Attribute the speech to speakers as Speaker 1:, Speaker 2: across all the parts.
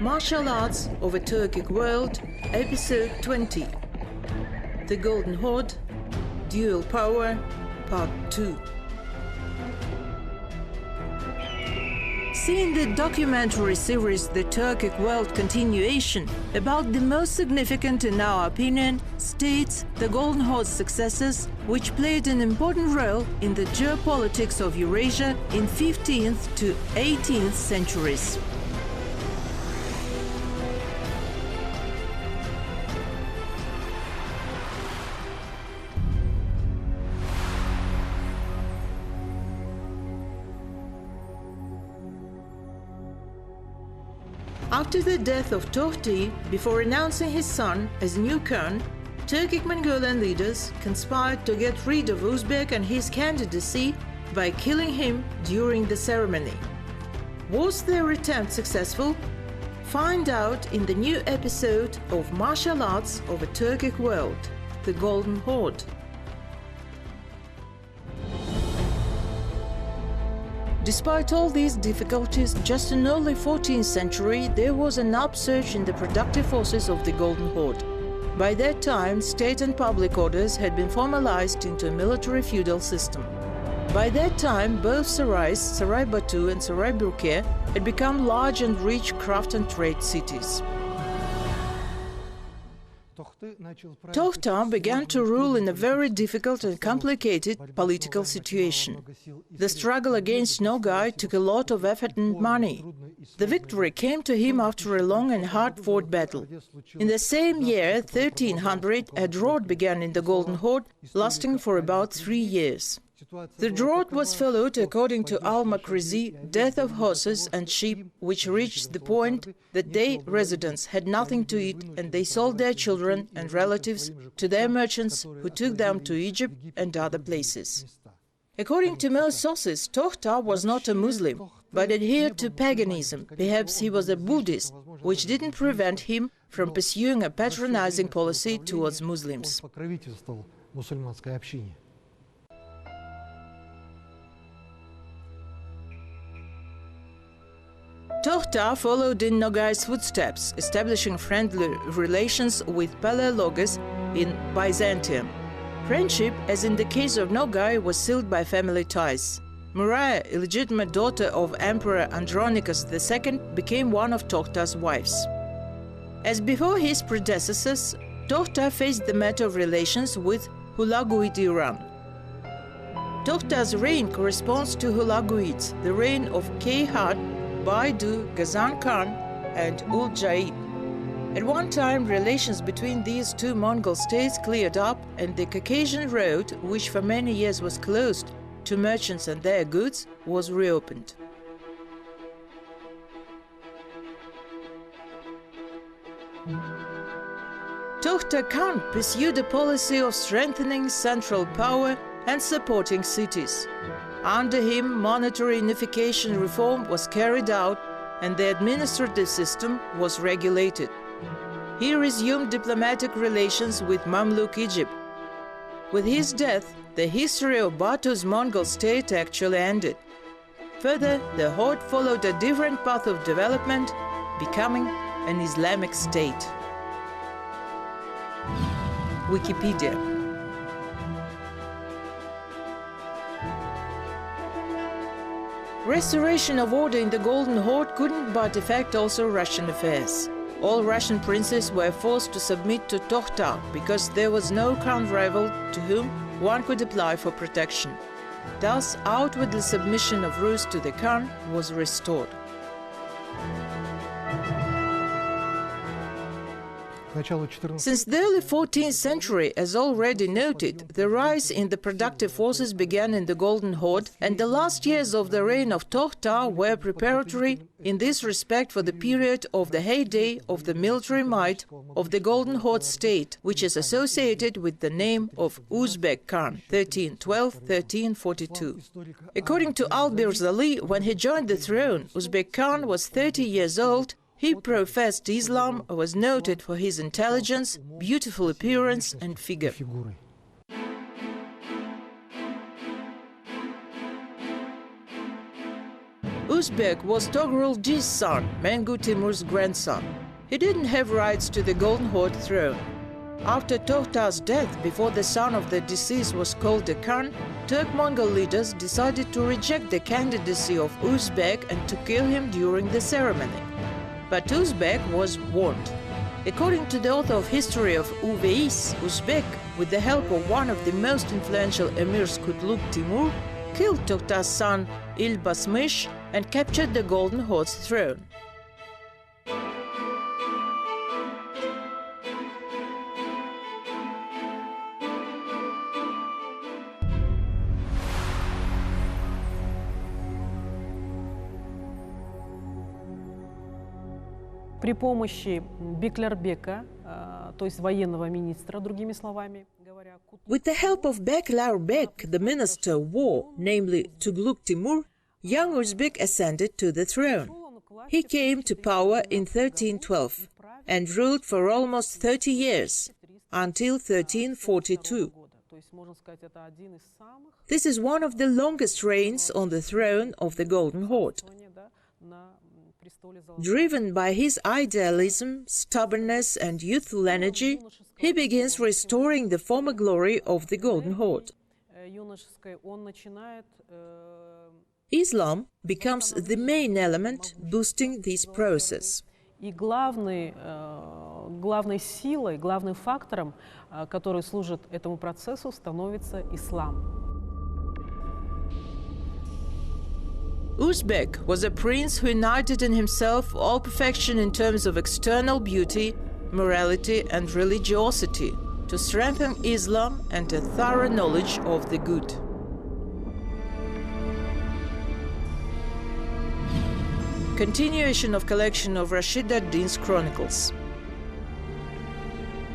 Speaker 1: Martial Arts of a Turkic World, Episode 20. The Golden Horde, Dual Power, Part 2. See in the documentary series The Turkic World Continuation about the most significant, in our opinion, states, the Golden Horde's successors, which played an important role in the geopolitics of Eurasia in 15th to 18th centuries. After the death of Tohti, before announcing his son as new Khan, Turkic Mongolian leaders conspired to get rid of Uzbek and his candidacy by killing him during the ceremony. Was their attempt successful? Find out in the new episode of Martial Arts of a Turkic World, The Golden Horde. Despite all these difficulties, just in early 14th century there was an upsurge in the productive forces of the Golden Horde. By that time, state and public orders had been formalized into a military feudal system. By that time, both Sarais, Sarai Batu and Sarai Burke had become large and rich craft and trade cities. Tohti began to rule in a very difficult and complicated political situation. The struggle against Nogai took a lot of effort and money. The victory came to him after a long and hard-fought battle. In the same year, 1300, a drought began in the Golden Horde, lasting for about 3 years. The drought was followed, according to Al-Makrizi, death of horses and sheep, which reached the point that their residents had nothing to eat and they sold their children and relatives to their merchants who took them to Egypt and other places. According to most sources, Tohti was not a Muslim, but adhered to paganism. Perhaps he was a Buddhist, which didn't prevent him from pursuing a patronizing policy towards Muslims. Tohti followed in Nogai's footsteps, establishing friendly relations with Palaiologos in Byzantium. Friendship, as in the case of Nogai, was sealed by family ties. Muraya, illegitimate daughter of Emperor Andronicus II, became one of Tohti's wives. As before his predecessors, Tohti faced the matter of relations with Hulaguid Iran. Tohti's reign corresponds to Hulaguid's, the reign of Kayhat, Baidu, Ghazan Khan, and Ul-Jaib. At one time, relations between these two Mongol states cleared up, and the Caucasian road, which for many years was closed to merchants and their goods, was reopened. Tohti Khan pursued a policy of strengthening central power and supporting cities. Under him, monetary unification reform was carried out and the administrative system was regulated. He resumed diplomatic relations with Mamluk Egypt. With his death, the history of Batu's Mongol state actually ended. Further, the horde followed a different path of development, becoming an Islamic state. Wikipedia. Restoration of order in the Golden Horde couldn't but affect also Russian affairs. All Russian princes were forced to submit to Tohti because there was no Khan rival to whom one could apply for protection. Thus, outwardly submission of Rus to the Khan was restored. Since the early 14th century, as already noted, the rise in the productive forces began in the Golden Horde, and the last years of the reign of Tohti were preparatory in this respect for the period of the heyday of the military might of the Golden Horde state, which is associated with the name of Uzbek Khan, 1312–1342. According to Al-Birzali, when he joined the throne, Uzbek Khan was 30 years old. He professed Islam, was noted for his intelligence, beautiful appearance and figure. Uzbek was Toghrulji's son, Mengu Timur's grandson. He didn't have rights to the Golden Horde throne. After Tohta's death, before the son of the deceased was called a Khan, Turk-Mongol leaders decided to reject the candidacy of Uzbek and to kill him during the ceremony. But Uzbek was warned. According to the author of History of Uveis, Uzbek, with the help of one of the most influential emirs, Kutluk Timur, killed Tohta's son Ilbasmish and captured the Golden Horde's throne.
Speaker 2: При помощи Беклярбека, то есть военного министра, другими словами говоря.
Speaker 1: With the help of Beklar-Bek, the minister of war, namely Tugluk Timur, young Uzbek ascended to the throne. He came to power in 1312 and ruled for almost 30 years, until 1342. This is one of the longest reigns on the throne of the Golden Horde. Driven by his idealism, stubbornness and youthful energy, he begins restoring the former glory of the Golden Horde. Islam becomes the main element boosting this process.
Speaker 2: И главной силой, главным фактором, который служит этому процессу, становится ислам.
Speaker 1: Uzbek was a prince who united in himself all perfection in terms of external beauty, morality and religiosity to strengthen Islam and a thorough knowledge of the good. Continuation of collection of Rashid ad-Din's chronicles.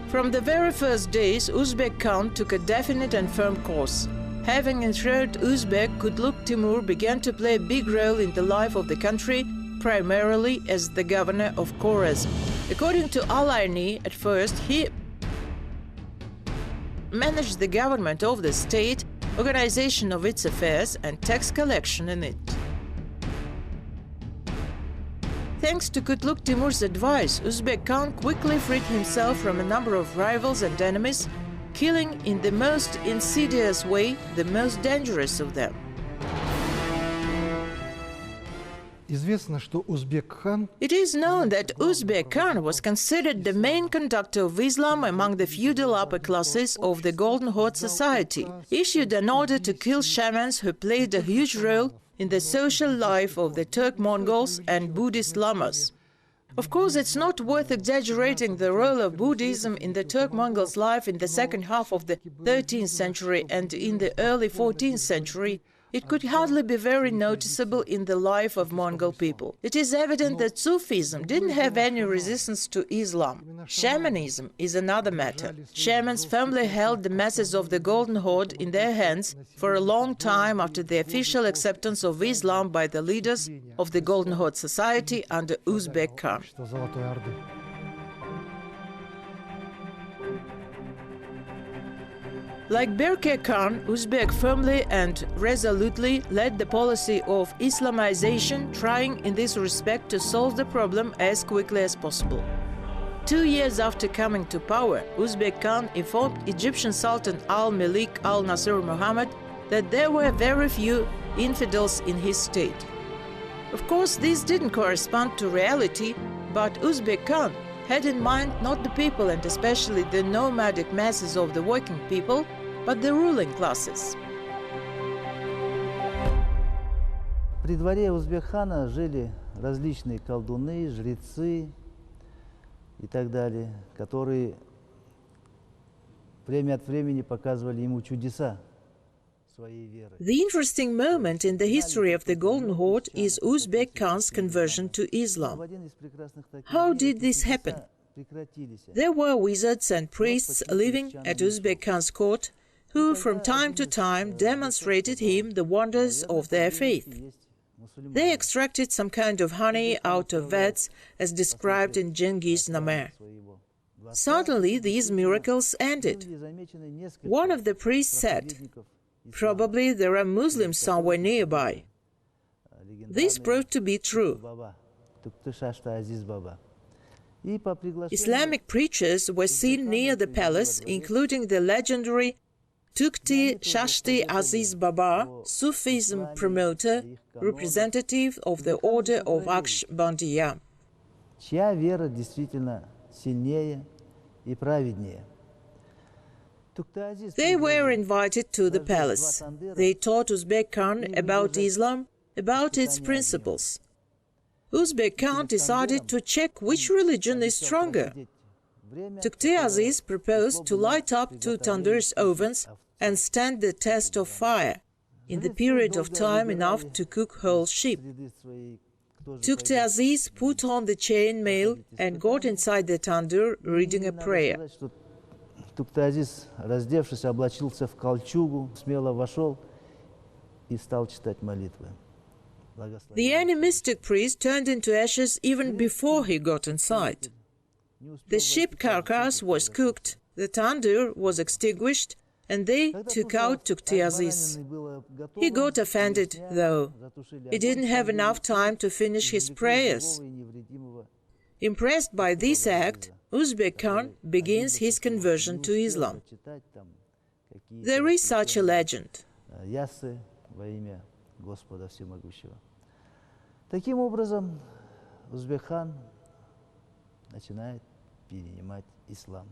Speaker 1: From the very first days, Uzbek Khan took a definite and firm course. Having enthroned Uzbek, Kutluk Timur began to play a big role in the life of the country, primarily as the governor of Khorazm. According to Al-Aini, at first he managed the government of the state, organization of its affairs and tax collection in it. Thanks to Kutluk Timur's advice, Uzbek Khan quickly freed himself from a number of rivals and enemies, killing in the most insidious way the most dangerous of them. It is known that Uzbek Khan was considered the main conductor of Islam among the feudal upper classes of the Golden Horde society, issued an order to kill shamans who played a huge role in the social life of the Turk-Mongols and Buddhist lamas. Of course, it's not worth exaggerating the role of Buddhism in the Turk-Mongols' life in the second half of the 13th century and in the early 14th century. It could hardly be very noticeable in the life of Mongol people. It is evident that Sufism didn't have any resistance to Islam. Shamanism is another matter. Shamans firmly held the masses of the Golden Horde in their hands for a long time after the official acceptance of Islam by the leaders of the Golden Horde society under Uzbek Khan. Like Berke Khan, Uzbek firmly and resolutely led the policy of Islamization, trying in this respect to solve the problem as quickly as possible. 2 years after coming to power, Uzbek Khan informed Egyptian Sultan al-Malik al-Nasir Muhammad that there were very few infidels in his state. Of course, this didn't correspond to reality, but Uzbek Khan had in mind not the people and especially the nomadic masses of the working people, but the ruling classes.
Speaker 3: При дворе Узбек-хана жили различные колдуны, жрецы и так далее, которые время от времени показывали ему чудеса своей веры.
Speaker 1: The interesting moment in the history of the Golden Horde is Uzbek Khan's conversion to Islam. How did this happen? There were wizards and priests living at Uzbek Khan's court who from time to time demonstrated him the wonders of their faith. They extracted some kind of honey out of vats, as described in Genghis Namer. Suddenly these miracles ended. One of the priests said, "Probably there are Muslims somewhere nearby." This proved to be true. Islamic preachers were seen near the palace, including the legendary Tukti Shashti Aziz Baba, Sufism promoter, representative of the order of Akshbandiya.
Speaker 3: Чья вера действительно сильнее и праведнее.
Speaker 1: They were invited to the palace. They taught Uzbek Khan about Islam, about its principles. Uzbek Khan decided to check which religion is stronger. Tukti Aziz proposed to light up 2 tandoors ovens and stand the test of fire, in the period of time enough to cook whole sheep. Tukti Aziz put on the chain mail and got inside the tandoor reading a prayer.
Speaker 3: Tukti Aziz, раздевшись, облачился в кольчугу, смело вошел и стал читать молитвы.
Speaker 1: The animistic priest turned into ashes even before he got inside. The sheep carcass was cooked, the tandoor was extinguished, and they took out Tukti Aziz. He got offended, though. He didn't have enough time to finish his prayers. Impressed by this act, Uzbek Khan begins his conversion to Islam. There is such a legend.
Speaker 3: Таким образом, Узбек хан начинает перенимать ислам.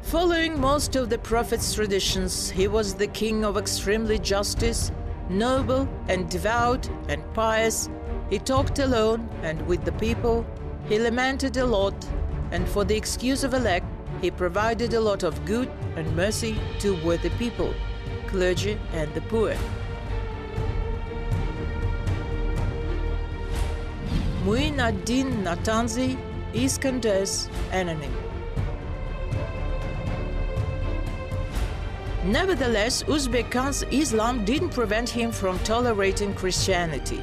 Speaker 1: Following most of the Prophet's traditions, he was the king of extremely justice, noble and devout and pious. He talked alone and with the people. He lamented a lot, and for the excuse of a lack, he provided a lot of good and mercy to worthy people, clergy and the poor. Muin ad-Din Natanzi, Iskandar's enemy. Nevertheless, Uzbek Khan's Islam didn't prevent him from tolerating Christianity.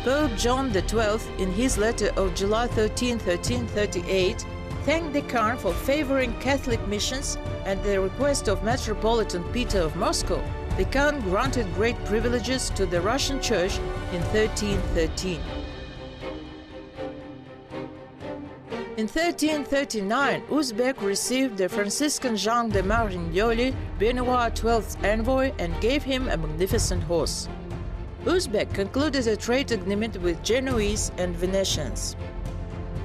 Speaker 1: Pope John XII, in his letter of July 13, 1338, thanked the Khan for favoring Catholic missions, and at the request of Metropolitan Peter of Moscow, the Khan granted great privileges to the Russian Church in 1313. In 1339, Uzbek received the Franciscan Jean de Marin Joly, Benoit XII's envoy, and gave him a magnificent horse. Uzbek concluded a trade agreement with Genoese and Venetians.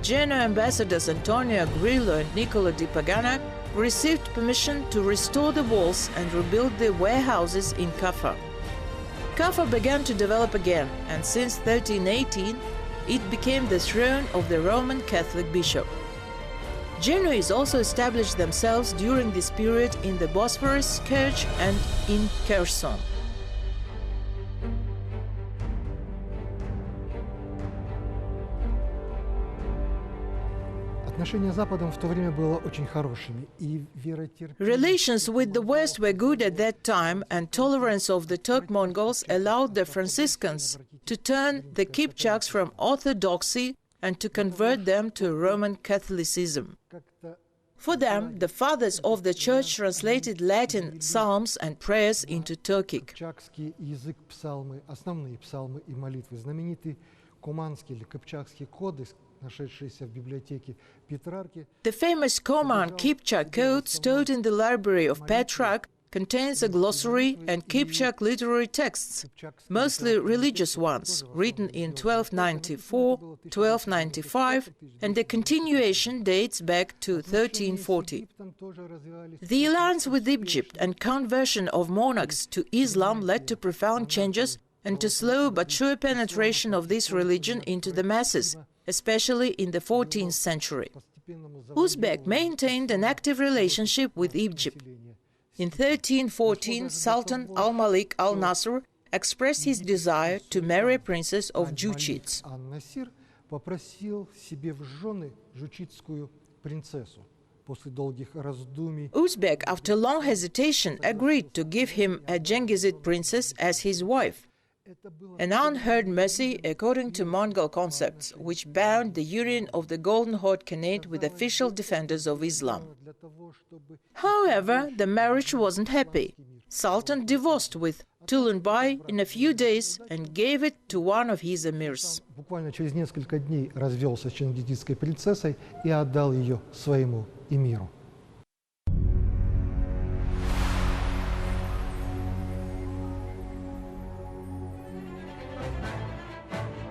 Speaker 1: Genoa ambassadors Antonio Grillo and Niccolo di Pagana received permission to restore the walls and rebuild the warehouses in Kaffa. Kaffa began to develop again, and since 1318, it became the throne of the Roman Catholic bishop. Genoese also established themselves during this period in the Bosphorus, Kerch and in Kherson. Relations with the West were good at that time, and tolerance of the Turk-Mongols allowed the Franciscans to turn the Kipchaks from Orthodoxy and to convert them to Roman Catholicism. For them, the fathers of the Church translated Latin psalms and prayers into Turkic. The famous Koman Kipchak code stored in the library of Petrarch contains a glossary and Kipchak literary texts, mostly religious ones, written in 1294, 1295, and the continuation dates back to 1340. The alliance with Egypt and conversion of monarchs to Islam led to profound changes and to slow but sure penetration of this religion into the masses, especially in the 14th century. Uzbek maintained an active relationship with Egypt. In 1314, Sultan al-Malik al-Nasr expressed his desire to marry a princess of Juchits. Uzbek, after long hesitation, agreed to give him a Genghizid princess as his wife. An unheard mercy according to Mongol concepts, which bound the union of the Golden Horde Khanate with official defenders of Islam. However, the marriage wasn't happy. Sultan divorced with Tulunbay in a few days and gave it to one of his emirs.
Speaker 4: Буквально через несколько дней развелся с чингизидской принцессой и отдал ее своему эмиру.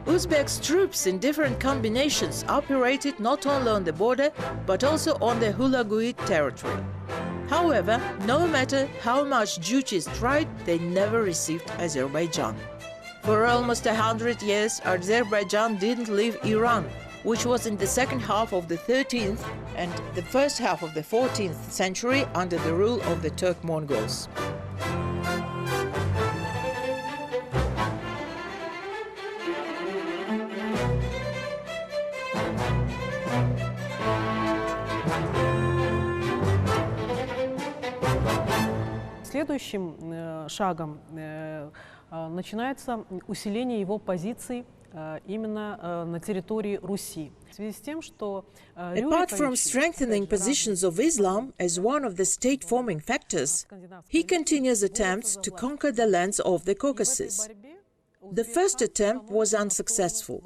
Speaker 1: Uzbek's troops in different combinations operated not only on the border but also on the Hulaguid territory. However, no matter how much Juchis tried, they never received Azerbaijan. For almost 100 years, Azerbaijan didn't leave Iran, which was in the second half of the 13th and the first half of the 14th century under the rule of the Turk-Mongols.
Speaker 2: Следующим шагом начинается усиление его позиций именно на территории Руси. В связи с тем, что
Speaker 1: apart from strengthening positions of Islam as one of the state-forming factors, he continues attempts to conquer the lands of the Caucasus. The first attempt was unsuccessful.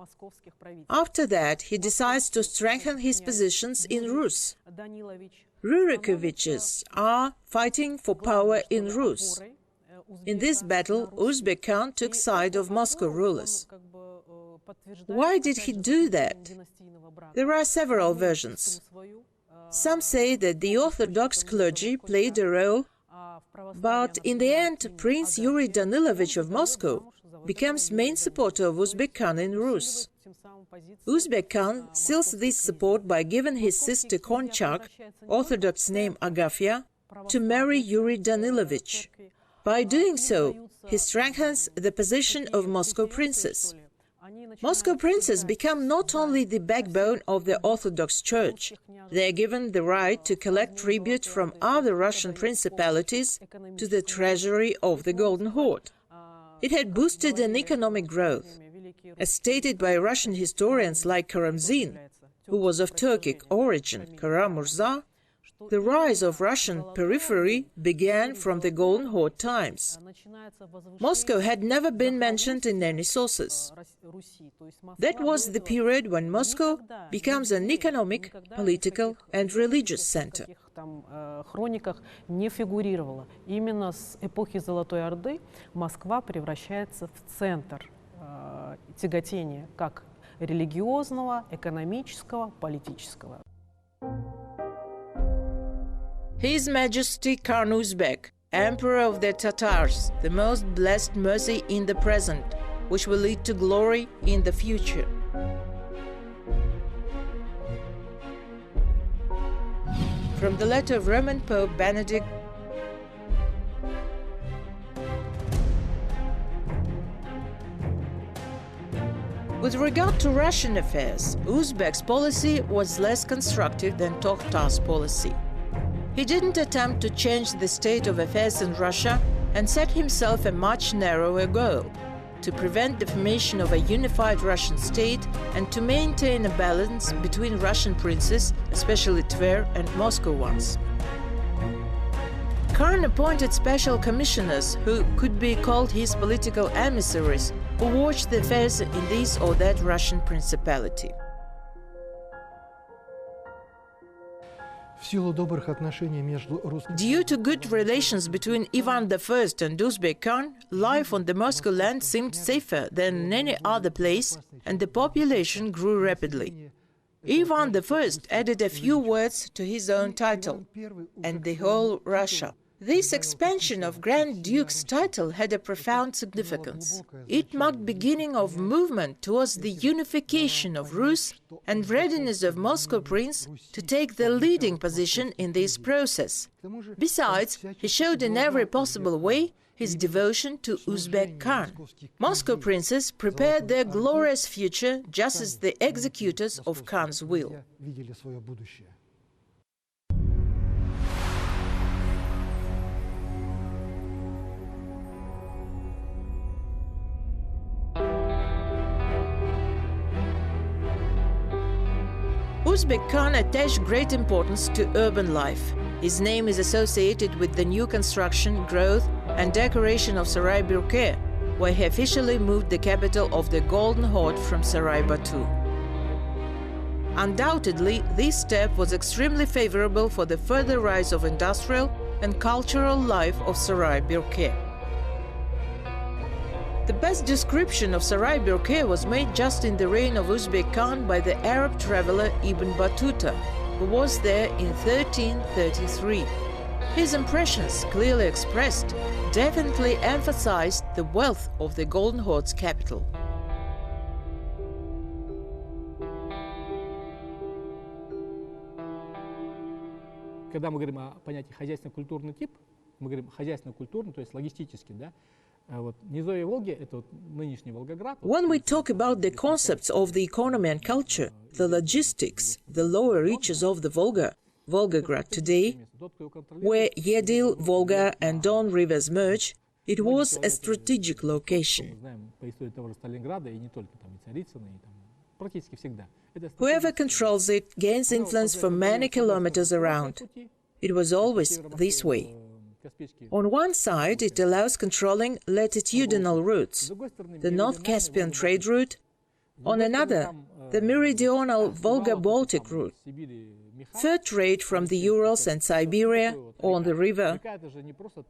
Speaker 1: After that, he decides to strengthen his positions in Rus. Rurikoviches are fighting for power in Rus. In this battle, Uzbek Khan took side of Moscow rulers. Why did he do that? There are several versions. Some say that the Orthodox clergy played a role, but in the end, Prince Yuri Danilovich of Moscow becomes main supporter of Uzbek Khan in Rus. Uzbek Khan seals this support by giving his sister Konchak, Orthodox name Agafya, to marry Yuri Danilovich. By doing so, he strengthens the position of Moscow princes. Moscow princes become not only the backbone of the Orthodox Church, they are given the right to collect tribute from other Russian principalities to the treasury of the Golden Horde. It had boosted an economic growth. As stated by Russian historians like Karamzin, who was of Turkic origin, Karamurza, the rise of Russian periphery began from the Golden Horde times. Moscow had never been mentioned in any sources. That was the period when Moscow becomes an economic, political and religious center.
Speaker 2: хрониках не фигурировало. Именно с эпохи Золотой Орды Москва превращается в центр тяготения как религиозного, экономического, политического.
Speaker 1: His Majesty Khan Uzbek, Emperor of the Tatars, the most blessed mercy in the present, which will lead to glory in the future. From the letter of Roman Pope Benedict, with regard to Russian affairs, Uzbek's policy was less constructive than Tokhtar's policy. He didn't attempt to change the state of affairs in Russia and set himself a much narrower goal: to prevent the formation of a unified Russian state and to maintain a balance between Russian princes, especially Tver and Moscow ones. Khan appointed special commissioners who could be called his political emissaries, who watched the affairs in this or that Russian principality. Due to good relations between Ivan I and Uzbek Khan, life on the Moscow land seemed safer than in any other place, and the population grew rapidly. Ivan I added a few words to his own title, and the whole Russia. This expansion of Grand Duke's title had a profound significance. It marked the beginning of movement towards the unification of Rus and readiness of Moscow Prince to take the leading position in this process. Besides, he showed in every possible way his devotion to Uzbek Khan. Moscow princes prepared their glorious future just as the executors of Khan's will. Uzbek Khan attached great importance to urban life. His name is associated with the new construction, growth and decoration of Saray Birke, where he officially moved the capital of the Golden Horde from Saray Batu. Undoubtedly, this step was extremely favorable for the further rise of industrial and cultural life of Saray Birke. The best description of Saray Birke was made just in the reign of Uzbek Khan by the Arab traveler Ibn Battuta, who was there in 1333. His impressions, clearly expressed, definitely emphasized the wealth of the Golden Horde's capital.
Speaker 5: Когда мы говорим о понятии хозяйственно-культурный тип, мы говорим хозяйственно-культурный, то есть логистический, да? Вот низовье Волги — это вот нынешний Волгоград.
Speaker 1: When we talk about the concepts of the economy and culture, the logistics, the lower reaches of the Volga, Volgograd today, where Yedil, Volga and Don rivers merge, it was a strategic location. Whoever controls it gains influence for many kilometers around. It was always this way. On one side, it allows controlling latitudinal routes, the North Caspian trade route. On another, the meridional Volga-Baltic route. Fur trade from the Urals and Siberia on the river.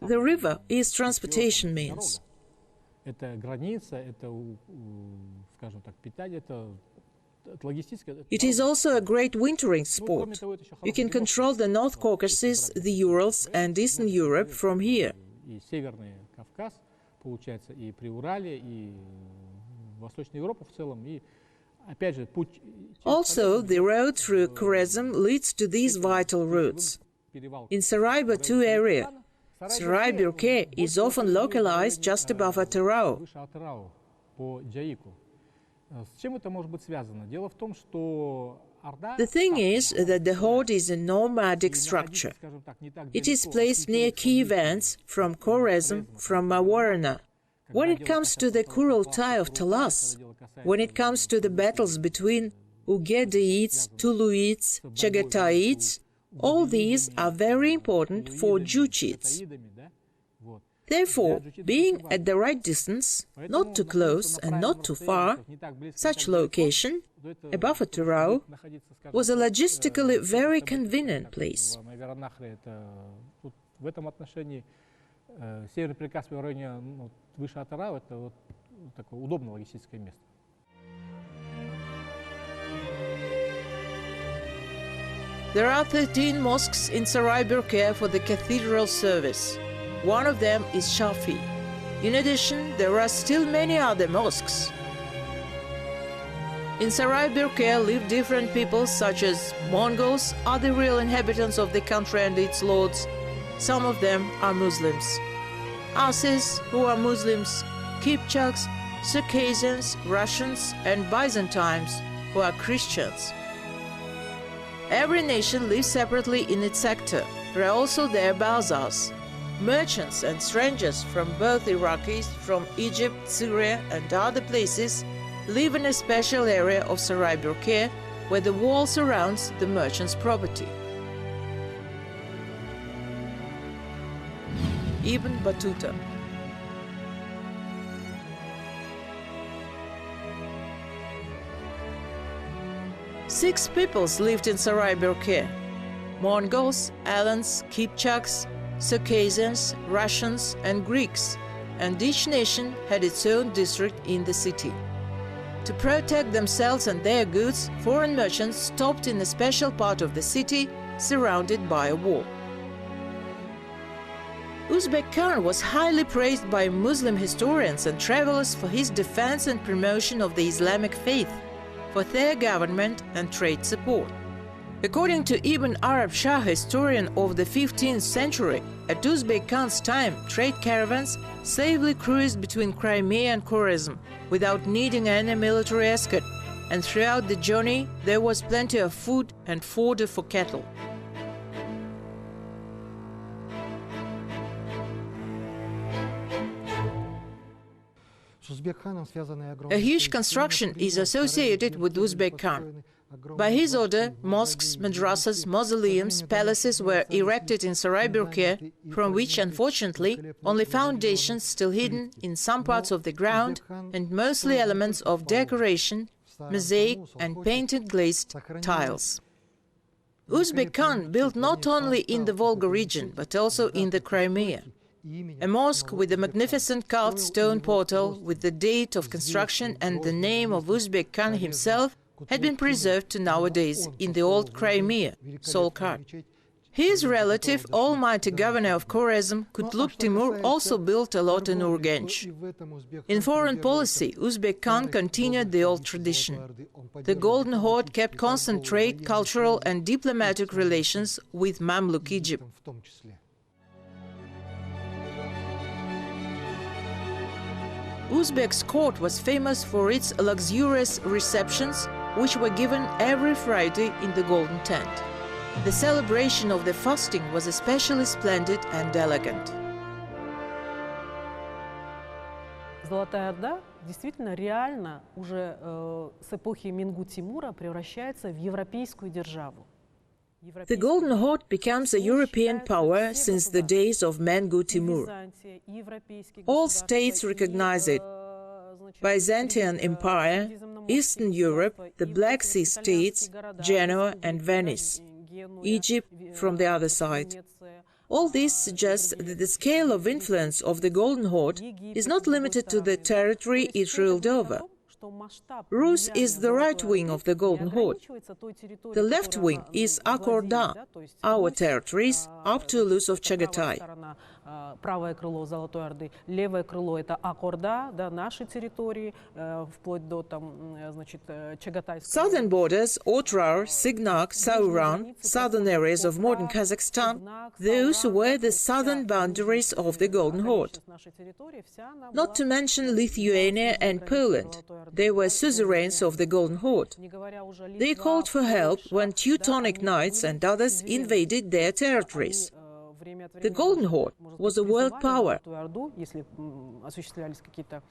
Speaker 1: The river is transportation means. It is also a great wintering sport. You can control the North Caucasus, the Urals and Eastern Europe from here. Also, the road through Khwarezm leads to these vital routes. In Saray Batu area, Saray Birke is often localized just above Atarau. The thing is that the horde is a nomadic structure. It is placed near key events from Khwarezm, from Mawarana. When it comes to the Kurultai of Talas, when it comes to the battles between Ugedaites, Tuluites, Chagataites, all these are very important for Juchites. Therefore, being at the right distance, not too close and not too far, such location, above Atarau, was a logistically very convenient place. There are 13 mosques in Saray Birke for the cathedral service. One of them is Shafi. In addition, there are still many other mosques. In Saray Birke live different peoples such as Mongols, are the real inhabitants of the country and its lords. Some of them are Muslims. Ases, who are Muslims, Kipchaks, Circassians, Russians and Byzantines, who are Christians. Every nation lives separately in its sector. There are also their bazaars. Merchants and strangers from both Iraqis, from Egypt, Syria and other places live in a special area of Saray Birke where the wall surrounds the merchant's property. Ibn Battuta. Six peoples lived in Saray Birke: Mongols, Alans, Kipchaks, Circassians, Russians and Greeks, and each nation had its own district in the city. To protect themselves and their goods, foreign merchants stopped in a special part of the city, surrounded by a wall. Uzbek Khan was highly praised by Muslim historians and travelers for his defense and promotion of the Islamic faith, for their government and trade support. According to Ibn Arab Shah, historian of the 15th century, at Uzbek Khan's time, trade caravans safely cruised between Crimea and Khwarezm without needing any military escort, and throughout the journey there was plenty of food and fodder for cattle. A huge construction is associated with Uzbek Khan. By his order, mosques, madrasas, mausoleums, palaces were erected in Saraybürkeh, from which, unfortunately, only foundations still hidden in some parts of the ground and mostly elements of decoration, mosaic and painted glazed tiles. Uzbek Khan built not only in the Volga region, but also in the Crimea. A mosque with a magnificent carved stone portal with the date of construction and the name of Uzbek Khan himself had been preserved to nowadays in the old Crimea, Solkar. His relative, almighty governor of Khorazm, Kutluk Timur, also built a lot in Urgench. In foreign policy, Uzbek Khan continued the old tradition. The Golden Horde kept constant trade, cultural and diplomatic relations with Mamluk Egypt. Uzbek's court was famous for its luxurious receptions, which were given every Friday in the Golden Tent. The celebration of the fasting was especially splendid and elegant.
Speaker 2: Золотая Орда действительно реально уже с эпохи Мингу-Тимура превращается в европейскую державу.
Speaker 1: The Golden Horde becomes a European power since the days of Mengu Timur. All states recognize it. Byzantine Empire, Eastern Europe, the Black Sea states, Genoa and Venice, Egypt from the other side. All this suggests that the scale of influence of the Golden Horde is not limited to the territory it ruled over. Rus is the right wing of the Golden Horde. The left wing is Akorda, our territories, up to Lus of Chagatai.
Speaker 2: Правое крыло Золотой Орды, левое крыло это Акорда, да, наши территории, вплоть до там, значит, Чагатайской.
Speaker 1: Southern borders, Otrar, Signak, Sauran, southern areas of modern Kazakhstan, those were the southern boundaries of the Golden Horde. Not to mention Lithuania and Poland. They were suzerains of the Golden Horde. They called for help when Teutonic Knights and others invaded their territories. The Golden Horde was a world power.
Speaker 2: Если осуществлялись какие-то,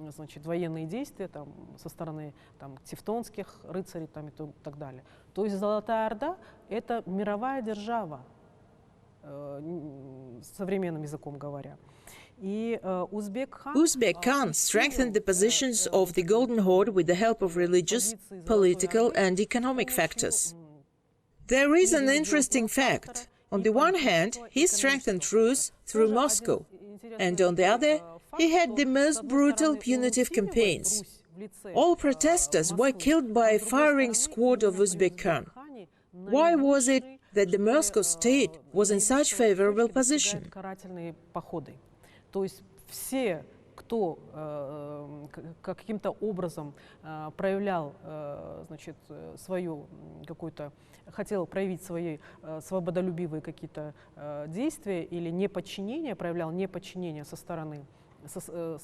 Speaker 2: значит, военные действия там, со стороны там, тевтонских рыцарей там, и так далее. То есть Золотая Орда – это мировая держава, современным языком говоря.
Speaker 1: Uzbek Khan strengthened the positions of the Golden Horde with the help of religious, political and economic factors. There is an interesting fact. On the one hand, he strengthened Rus through Moscow, and on the other, he had the most brutal punitive campaigns. All protesters were killed by a firing squad of Uzbek Khan. Why was it that the Moscow state was in such favorable position?
Speaker 2: Кто каким-то образом проявлял, значит, свою какую-то, хотел проявить свои свободолюбивые какие-то действия или неподчинение, проявлял неподчинение со стороны, со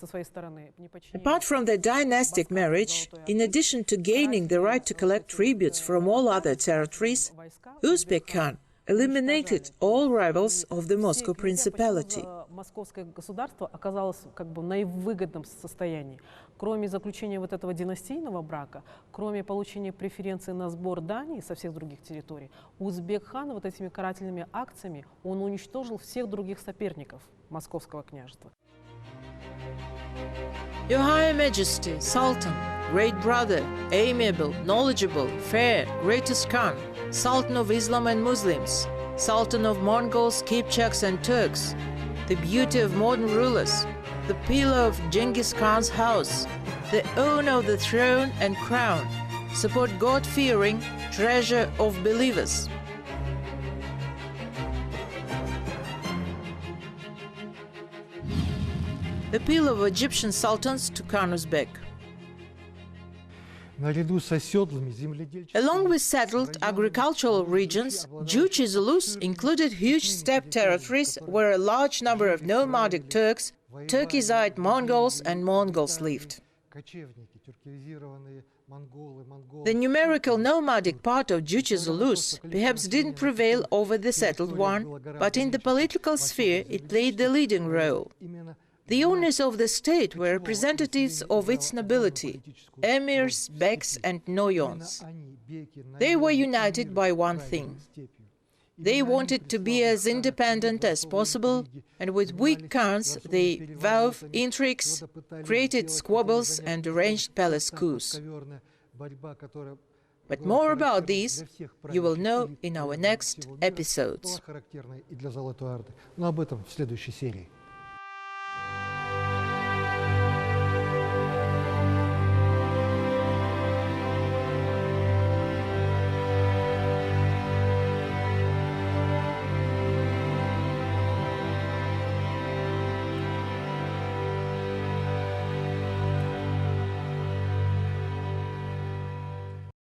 Speaker 2: своей стороны.
Speaker 1: Apart from the dynastic marriage, in addition to gaining the right to collect tributes from all other territories, Uzbek Khan eliminated all rivals of the Moscow Principality.
Speaker 2: Московское государство оказалось как бы в наивыгодном состоянии. Кроме заключения вот этого династийного брака, кроме получения преференций на сбор дани со всех других территорий, Узбек хан вот этими карательными акциями он уничтожил всех других соперников Московского княжества.
Speaker 1: Your High Majesty, Sultan, Great Brother, amiable, knowledgeable, fair, greatest Khan, Sultan of Islam and Muslims, Sultan of Mongols, Kipchaks and Turks, the beauty of modern rulers, the pillar of Genghis Khan's house, the owner of the throne and crown, support God-fearing, treasure of believers. Appeal of Egyptian sultans to Khan Uzbek. Along with settled agricultural regions, Juche Zulus included huge steppe territories where a large number of nomadic Turks, Turkizite Mongols and Mongols lived. The numerical nomadic part of Juche Zulus perhaps didn't prevail over the settled one, but in the political sphere it played the leading role. The owners of the state were representatives of its nobility, emirs, beks, and noyons. They were united by one thing. They wanted to be as independent as possible, and with weak counts they wove intrigues, created squabbles, and arranged palace coups. But more about these you will know in our next episodes.
Speaker 4: Характерная и для Золотой Орды. Но об этом в следующей серии.